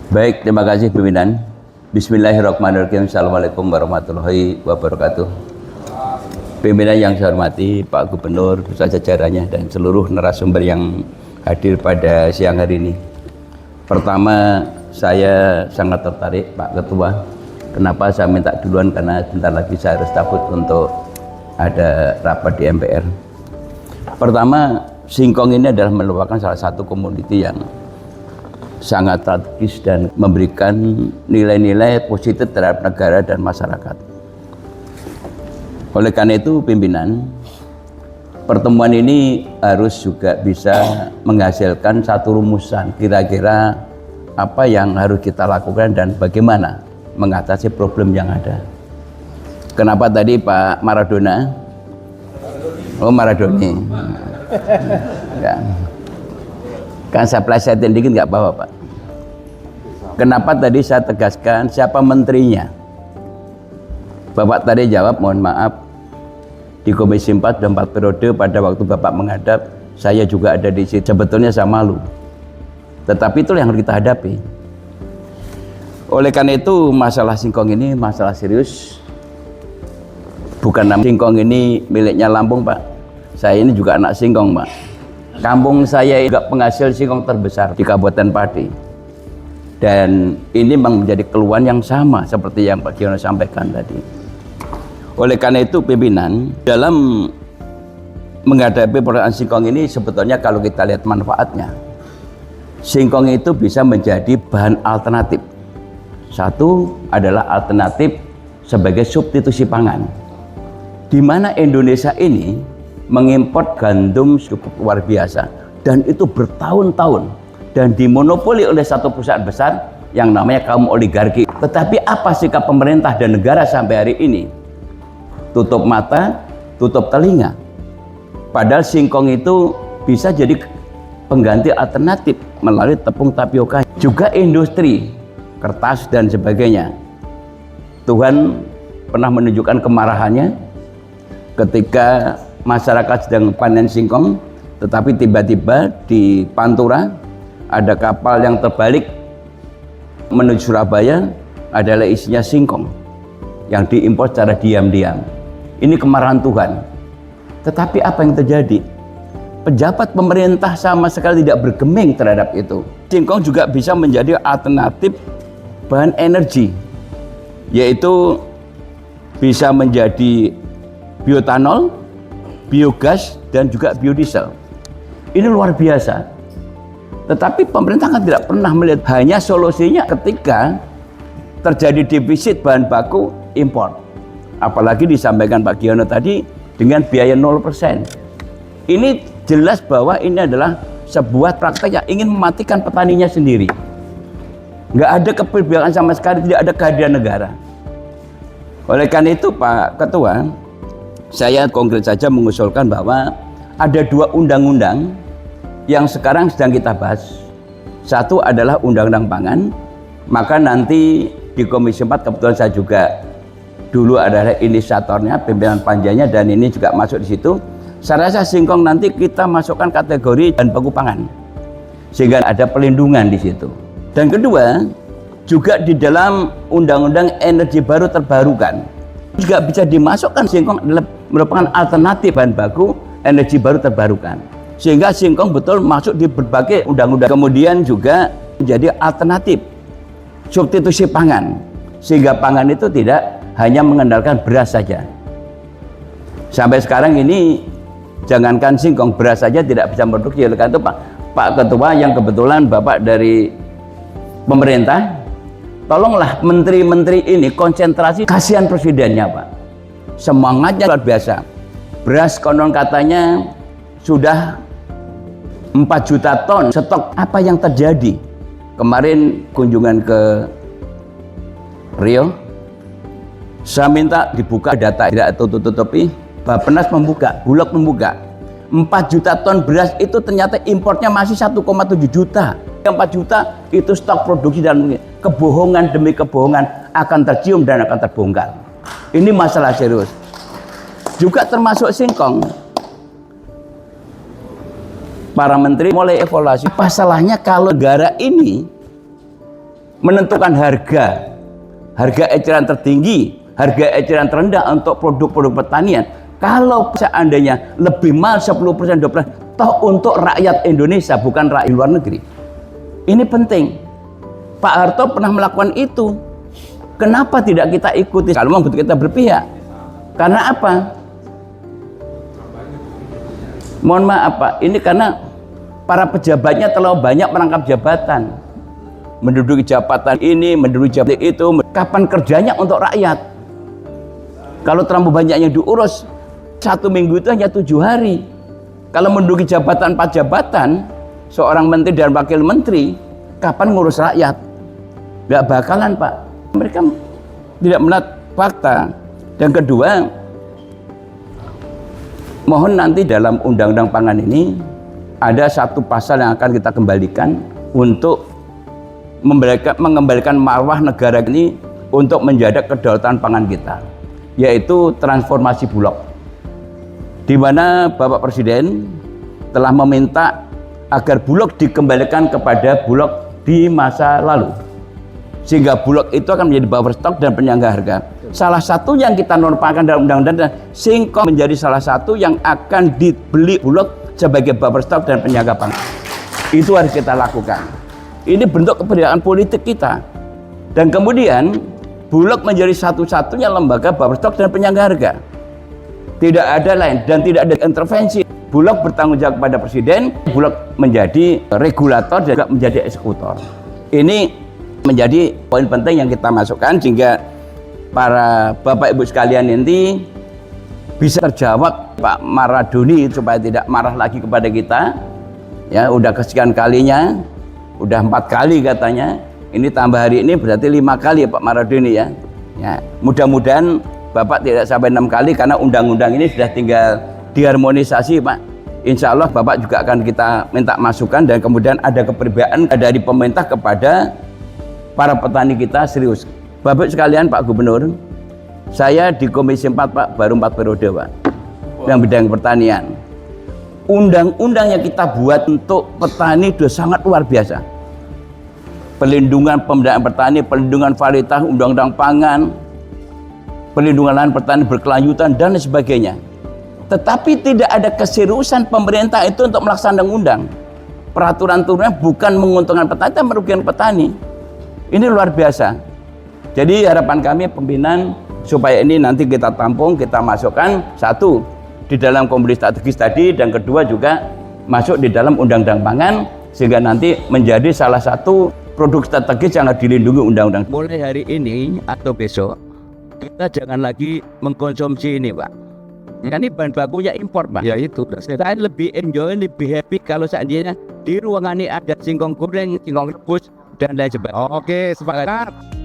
Baik, terima kasih pimpinan. Bismillahirrahmanirrahim. Assalamualaikum warahmatullahi wabarakatuh. Pimpinan yang saya hormati, Pak Gubernur, beserta jajarannya dan seluruh narasumber yang hadir pada siang hari ini. Pertama, saya sangat tertarik, Pak Ketua. Kenapa saya minta duluan? Karena sebentar lagi saya harus cabut untuk ada rapat di MPR. Pertama, singkong ini adalah merupakan salah satu komoditi yang sangat strategis dan memberikan nilai-nilai positif terhadap negara dan masyarakat. Oleh karena itu pimpinan, pertemuan ini harus juga bisa menghasilkan satu rumusan kira-kira apa yang harus kita lakukan dan bagaimana mengatasi problem yang ada. Kenapa tadi Pak Maradona? Oh, Maradoni. Ya. Kan saya plesetin dikit nggak apa-apa, Pak. Kenapa tadi saya tegaskan siapa menterinya? Bapak tadi jawab, mohon maaf, di Komisi 4 dan 4 periode pada waktu Bapak menghadap, saya juga ada di situ. Sebetulnya saya malu. Tetapi itulah yang harus kita hadapi. Oleh karena itu, masalah singkong ini masalah serius. Bukan singkong ini miliknya Lampung, Pak. Saya ini juga anak singkong, Pak. Kampung saya juga penghasil singkong terbesar di Kabupaten Pati. Dan ini memang menjadi keluhan yang sama seperti yang Pak Giono sampaikan tadi. Oleh karena itu pimpinan, dalam menghadapi persoalan singkong ini sebetulnya kalau kita lihat manfaatnya, singkong itu bisa menjadi bahan alternatif. Satu adalah alternatif sebagai substitusi pangan. Di mana Indonesia ini mengimpor gandum cukup luar biasa dan itu bertahun-tahun dan dimonopoli oleh satu perusahaan besar yang namanya kaum oligarki. Tetapi apa sikap pemerintah dan negara sampai hari ini? Tutup mata, tutup telinga. Padahal singkong itu bisa jadi pengganti alternatif melalui tepung tapioka, juga industri kertas dan sebagainya. Tuhan pernah menunjukkan kemarahannya ketika masyarakat sedang panen singkong, tetapi tiba-tiba di Pantura ada kapal yang terbalik menuju Surabaya, adalah isinya singkong yang diimpor secara diam-diam. Ini kemarahan Tuhan. Tetapi apa yang terjadi? Pejabat pemerintah sama sekali tidak bergeming terhadap itu. Singkong juga bisa menjadi alternatif bahan energi, yaitu bisa menjadi bioetanol, biogas, dan juga biodiesel. Ini luar biasa. Tetapi pemerintah kan tidak pernah melihat, hanya solusinya ketika terjadi defisit bahan baku impor. Apalagi disampaikan Pak Giono tadi dengan biaya 0%. Ini jelas bahwa ini adalah sebuah praktek yang ingin mematikan petaninya sendiri. Nggak ada keberpihakan sama sekali, tidak ada kehadiran negara. Oleh karena itu Pak Ketua, saya konkret saja mengusulkan bahwa ada dua undang-undang yang sekarang sedang kita bahas. Satu adalah Undang-Undang Pangan, maka nanti di Komisi 4 kebetulan saya juga dulu adalah inisiatornya, pimpinan panjanya, dan ini juga masuk di situ. Saya rasa singkong nanti kita masukkan kategori bahan baku pangan, sehingga ada pelindungan di situ. Dan kedua, juga di dalam Undang-Undang Energi Baru Terbarukan juga bisa dimasukkan singkong adalah merupakan alternatif bahan baku energi baru terbarukan, sehingga singkong betul masuk di berbagai undang-undang. Kemudian juga menjadi alternatif substitusi pangan, sehingga pangan itu tidak hanya mengandalkan beras saja. Sampai sekarang ini jangankan singkong, beras saja tidak bisa produksi. Oleh karena itu Pak Ketua yang kebetulan Bapak dari pemerintah, tolonglah menteri-menteri ini konsentrasi. Kasihan presidennya Pak, semangatnya luar biasa. Beras konon katanya sudah 4 juta ton stok. Apa yang terjadi? Kemarin kunjungan ke Rio, saya minta dibuka data, tidak tutup-tutupi. Bappenas membuka, Bulog membuka, 4 juta ton beras itu ternyata importnya masih 1,7 juta. 4 juta itu stok produksi, dan kebohongan demi kebohongan akan tercium dan akan terbongkar. Ini masalah serius. Juga termasuk singkong. Para menteri mulai evaluasi. Masalahnya kalau negara ini menentukan harga eceran tertinggi, harga eceran terendah untuk produk-produk pertanian. Kalau seandainya lebih mahal 10%, 12%, toh untuk rakyat Indonesia, bukan rakyat luar negeri. Ini penting. Pak Harto pernah melakukan itu. Kenapa tidak kita ikuti? Kalau memang kita berpihak. Karena apa? Mohon maaf Pak, ini karena para pejabatnya terlalu banyak merangkap jabatan. Menduduki jabatan ini, menduduki jabatan itu. Kapan kerjanya untuk rakyat? Kalau terlalu banyak yang diurus, 1 minggu itu hanya 7 hari. Kalau menduduki jabatan 4 jabatan, seorang menteri dan wakil menteri, kapan ngurus rakyat? Gak bakalan Pak. Mereka tidak melihat fakta. Dan kedua, mohon nanti dalam undang-undang pangan ini ada satu pasal yang akan kita kembalikan untuk mengembalikan marwah negara ini untuk menjaga kedaulatan pangan kita, yaitu transformasi Bulog, di mana Bapak Presiden telah meminta agar Bulog dikembalikan kepada Bulog di masa lalu, sehingga Bulog itu akan menjadi buffer stok dan penyangga harga. Salah satu yang kita normakan dalam undang-undang singkong menjadi salah satu yang akan dibeli Bulog sebagai buffer stok dan penyangga pangan. Itu harus kita lakukan. Ini bentuk kebijakan politik kita. Dan kemudian Bulog menjadi satu-satunya lembaga buffer stok dan penyangga harga. Tidak ada lain dan tidak ada intervensi. Bulog bertanggung jawab kepada Presiden, Bulog menjadi regulator dan juga menjadi eksekutor. Ini menjadi poin penting yang kita masukkan sehingga para Bapak Ibu sekalian nanti bisa terjawab Pak Maradoni supaya tidak marah lagi kepada kita. Ya, udah kesekian kalinya, udah 4 kali katanya. Ini tambah hari ini berarti 5 kali ya Pak Maradoni ya. Ya, mudah-mudahan Bapak tidak sampai 6 kali karena undang-undang ini sudah tinggal diharmonisasi Pak. Insya Allah Bapak juga akan kita minta masukan dan kemudian ada keperbedaan dari pemerintah kepada para petani kita serius. Bapak sekalian Pak Gubernur, saya di Komisi 4 Pak, baru 4 periode Pak, yang bidang pertanian. Undang-undang yang kita buat untuk petani sudah sangat luar biasa. Perlindungan pemberdayaan petani, perlindungan varietas, undang-undang pangan, perlindungan lahan petani berkelanjutan dan sebagainya. Tetapi tidak ada keseriusan pemerintah itu untuk melaksanakan undang. Peraturan-turunnya bukan menguntungkan petani, tapi merugikan petani. Ini luar biasa. Jadi harapan kami pimpinan supaya ini nanti kita tampung, kita masukkan satu di dalam komoditi strategis tadi, dan kedua juga masuk di dalam undang-undang pangan sehingga nanti menjadi salah satu produk strategis yang harus dilindungi undang-undang. Mulai hari ini atau besok kita jangan lagi mengkonsumsi ini Pak. Ini bahan bakunya impor Pak. Ya itu. Saya lebih enjoy, lebih happy kalau seandainya di ruangan ini ada singkong goreng, singkong rebus dan lain sebagainya. Oke, sepakat.